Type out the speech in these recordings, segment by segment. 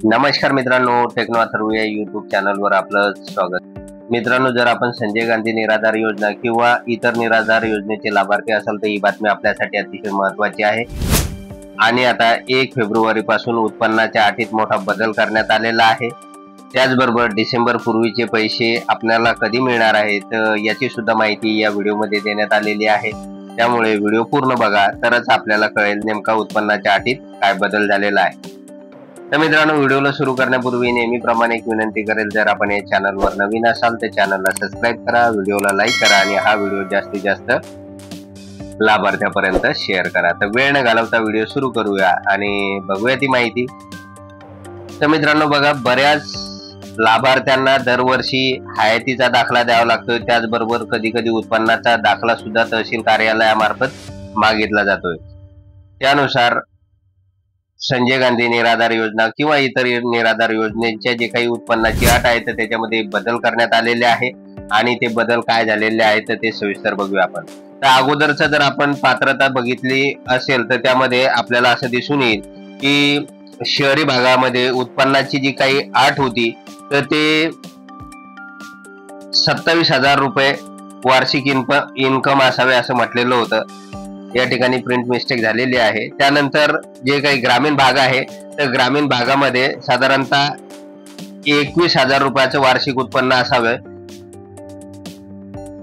नमस्कार मित्रांनो, टेक्नो अथर्व या यूट्यूब चॅनलवर आपलं स्वागत। मित्रांनो, जर आपण संजय गांधी निराधार योजना किंवा इतर निराधार योजनेचे लाभार्थी असाल तर ही बातमी आपल्यासाठी अतिशय महत्त्वाची आहे। आणि आता 1 फेब्रुवारी पासून उत्पन्नाच्या अटीत मोठा बदल करण्यात आलेला आहे। त्याचबरोबर डिसेंबर पूर्वीचे पैसे आपल्याला कधी मिळणार आहेत याची सुद्धा माहिती या व्हिडिओमध्ये देण्यात आलेली आहे। त्यामुळे व्हिडिओ पूर्ण बघा, तरच आपल्याला कळेल नेमका उत्पन्नाच्या अटीत काय बदल झालेला आहे। तर मित्रांनो, व्हिडिओला सुरू करण्यापूर्वी नेहमीप्रमाणे एक विनंती करेल, जर आपण या चॅनलवर नवीन असाल तर चॅनलला सबस्क्राईब करा, व्हिडिओला लाईक करा आणि हा व्हिडिओ जास्तीत जास्त लाभार्थ्यापर्यंत शेअर करा। तर वेळ न घालवता व्हिडिओ सुरू करूया आणि बघूया ती माहिती। तर मित्रांनो बघा, बऱ्याच लाभार्थ्यांना दरवर्षी हयातीचा दाखला द्यावा लागतोय। त्याचबरोबर कधी कधी उत्पन्नाचा दाखला सुद्धा तहसील कार्यालयामार्फत मागितला जातोय। त्यानुसार संजय गांधी निराधार योजना किंवा इतर निराधार योजनेच्या जे काही उत्पन्नाची अट आहे तर त्याच्यामध्ये बदल करण्यात आलेले आहे। आणि ते बदल काय झालेले आहेत तर ते सविस्तर बघूया आपण। तर अगोदरचा जर आपण पात्रता बघितली असेल तर त्यामध्ये आपल्याला असं दिसून येईल की शहरी भागामध्ये उत्पन्नाची जी काही अट होती तर ते 27,000 रुपये वार्षिक इन्कम असावे असं म्हटलेलं होतं। या ठिकाणी प्रिंट मिस्टेक झालेली आहे। त्यानंतर जे काही ग्रामीण भाग आहे तर ग्रामीण भागामध्ये साधारणतः 21,000 रुपयाचं वार्षिक उत्पन्न असावे,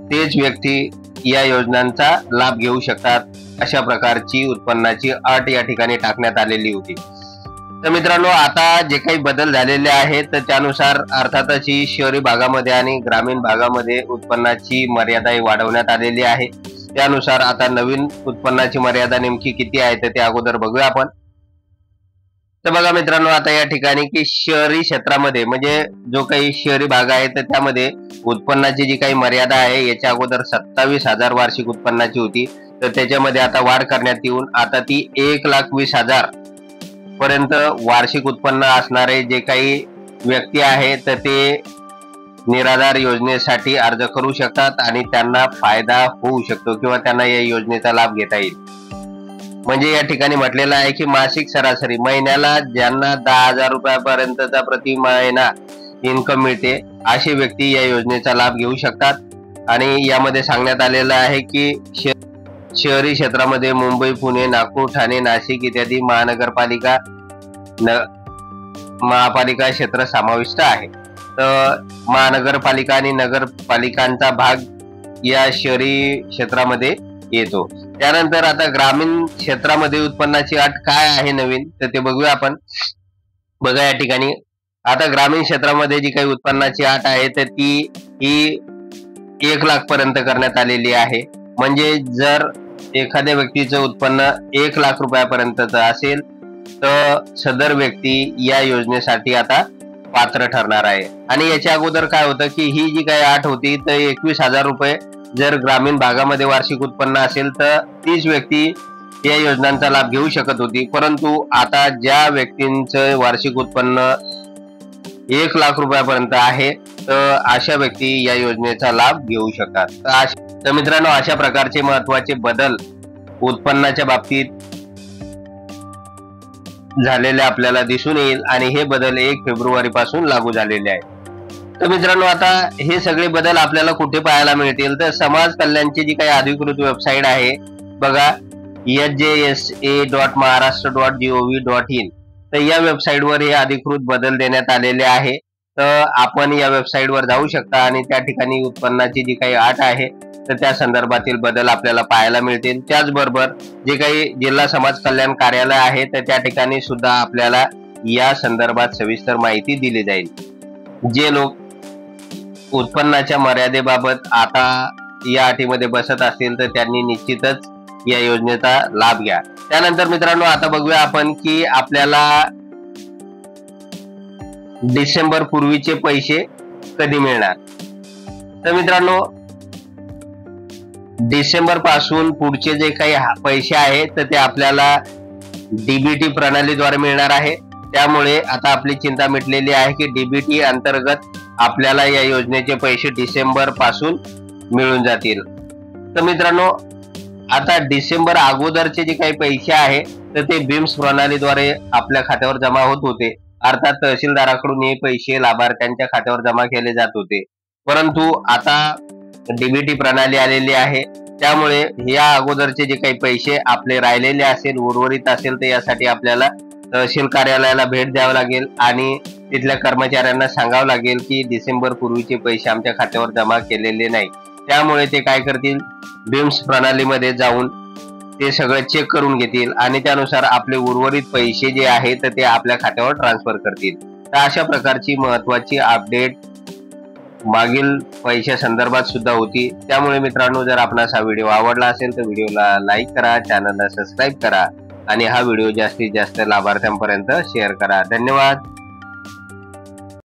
तेच व्यक्ती या योजनांचा लाभ घेऊ शकतात, अशा प्रकारची उत्पन्नाची अट या ठिकाणी टाकण्यात आलेली होती। तर मित्रांनो, आता जे काही बदल झालेले आहेत तर त्यानुसार अर्थातच ही शहरी भागामध्ये आणि ग्रामीण भागामध्ये उत्पन्नाची मर्यादा वाढवण्यात आलेली आहे। त्यानुसार आता नवीन उत्पन्नाची मर्यादा नेमकी किती आहे तर ते अगोदर बघूया आपण। तर बघा मित्रांनो, आता या ठिकाणी की शहरी क्षेत्रामध्ये म्हणजे जो काही शहरी भाग आहे तर त्यामध्ये उत्पन्नाची जी काही मर्यादा आहे याच्या अगोदर 27,000 वार्षिक उत्पन्नाची होती, तर त्याच्यामध्ये आता वाढ करण्यात येऊन आता ती 1,20,000 पर्यंत वार्षिक उत्पन्न असणारे जे काही व्यक्ती आहे तर ते निराधार योजनेसाठी अर्ज करू शकतात आणि त्यांना फायदा होऊ शकतो किंवा त्यांना या योजनेचा लाभ घेता येईल। म्हणजे या ठिकाणी म्हटलेलं आहे की मासिक सरासरी महिन्याला ज्यांना 10,000 रुपयापर्यंतचा प्रति महिना इन्कम मिळते असे व्यक्ती या योजनेचा लाभ घेऊ शकतात। आणि यामध्ये सांगण्यात आलेलं आहे की शहरी क्षेत्रामध्ये मुंबई, पुणे, नागपूर, ठाणे, नाशिक इत्यादी महापालिका क्षेत्र समाविष्ट आहे। तर महानगरपालिका आणि नगरपालिकांचा भाग या शहरी क्षेत्रामध्ये येतो। त्यानंतर आता ग्रामीण क्षेत्रामध्ये उत्पन्नाची अट काय आहे नवीन तर ते बघूया आपण। बघा या ठिकाणी आता ग्रामीण क्षेत्रामध्ये जी काही उत्पन्नाची अट आहे तर ती 1 लाख पर्यंत करण्यात आलेली आहे। म्हणजे जर एखाद्या व्यक्तीचं उत्पन्न 1 लाख रुपयापर्यंतचं असेल तर सदर व्यक्ती या योजनेसाठी आता पात्र ठरणार आहे। आणि याच्या अगोदर काय होतं की ही जी काही अट होती तर 21,000 रुपये जर ग्रामीण भागामध्ये वार्षिक उत्पन्न असेल तर तीच व्यक्ती या योजनांचा लाभ घेऊ शकत होती। परंतु आता ज्या व्यक्तींचं वार्षिक उत्पन्न 1 लाख रुपयापर्यंत आहे तर अशा व्यक्ती या योजनेचा लाभ घेऊ शकतात। तर मित्रांनो, अशा प्रकारचे महत्त्वाचे बदल उत्पन्नाच्या बाबतीत झालेले आपल्याला दिसून येईल आणि हे बदल 1 फेब्रुवारी पासून लागू झालेले आहेत। तर मित्रांनो, आता हे सगळे बदल आपल्याला कुठे पाहायला मिळतील तर समाज कल्याणची जी काही अधिकृत वेबसाईट आहे बघा, sjsa.maharashtra.gov.in, तर या वेबसाईटवर हे अधिकृत बदल देण्यात आलेले आहे। तर आपण या वेबसाईटवर जाऊ शकता आणि त्या ठिकाणी उत्पन्नाची जी काही अट आहे तर त्या संदर्भातील बदल आपल्याला पाहायला मिळतील। त्याचबरोबर जे काही जिल्हा समाज कल्याण कार्यालय आहे तर त्या ठिकाणी सुद्धा आपल्याला या संदर्भात सविस्तर माहिती दिली जाईल। जे लोक उत्पन्नाच्या मर्यादेबाबत आता या अटीमध्ये बसत असतील तर त्यांनी निश्चितच या योजनेचा लाभ घ्या। त्यानंतर मित्रांनो, आता बघूया आपण की आपल्याला डिसेंबर पूर्वीचे पैसे कधी मिळणार। तर मित्रांनो, डिसेंबर पासून पुढचे जे काही पैसे आहेत तर ते आपल्याला डीबीटी प्रणालीद्वारे मिळणार आहे। त्यामुळे आता आपली चिंता मिटलेली आहे की डीबीटी अंतर्गत आपल्याला या योजनेचे पैसे डिसेंबर पासून मिळून जातील। तर मित्रांनो, आता डिसेंबर अगोदरचे जे काही पैसे आहे तर ते बीम्स प्रणालीद्वारे आपल्या खात्यावर जमा होत होते, अर्थात तहसीलदाराकडून हे पैसे लाभार्थ्यांच्या खात्यावर जमा केले जात होते, परंतु आता डीबीटी प्रणाली आलेली आहे, त्यामुळे या अगोदरचे जे काही पैसे आपले राहिलेले असेल, उर्वरित असेल, तर यासाठी आपल्याला तहसील कार्यालयाला भेट द्यावं लागेल आणि तिथल्या कर्मचाऱ्यांना सांगावं लागेल की डिसेंबर पूर्वीचे पैसे आमच्या खात्यावर जमा केलेले नाही. त्यामुळे ते काय करतील, बीम्स प्रणालीमध्ये जाऊन ते सगळं चेक करून घेतील आणि त्यानुसार आपले उर्वरित पैसे जे आहेत ते आपल्या खात्यावर ट्रान्सफर करतील. तर अशा प्रकारची महत्वाची अपडेट मागील पैशा संदर्भात सुद्धा होती. त्यामुळे मित्रांनो, जर आपणास हा व्हिडिओ आवडला असेल तर व्हिडिओला लाईक करा, चॅनलला सबस्क्राईब करा आणि हा व्हिडिओ जास्तीत जास्त लाभार्थ्यांपर्यंत शेअर करा. धन्यवाद.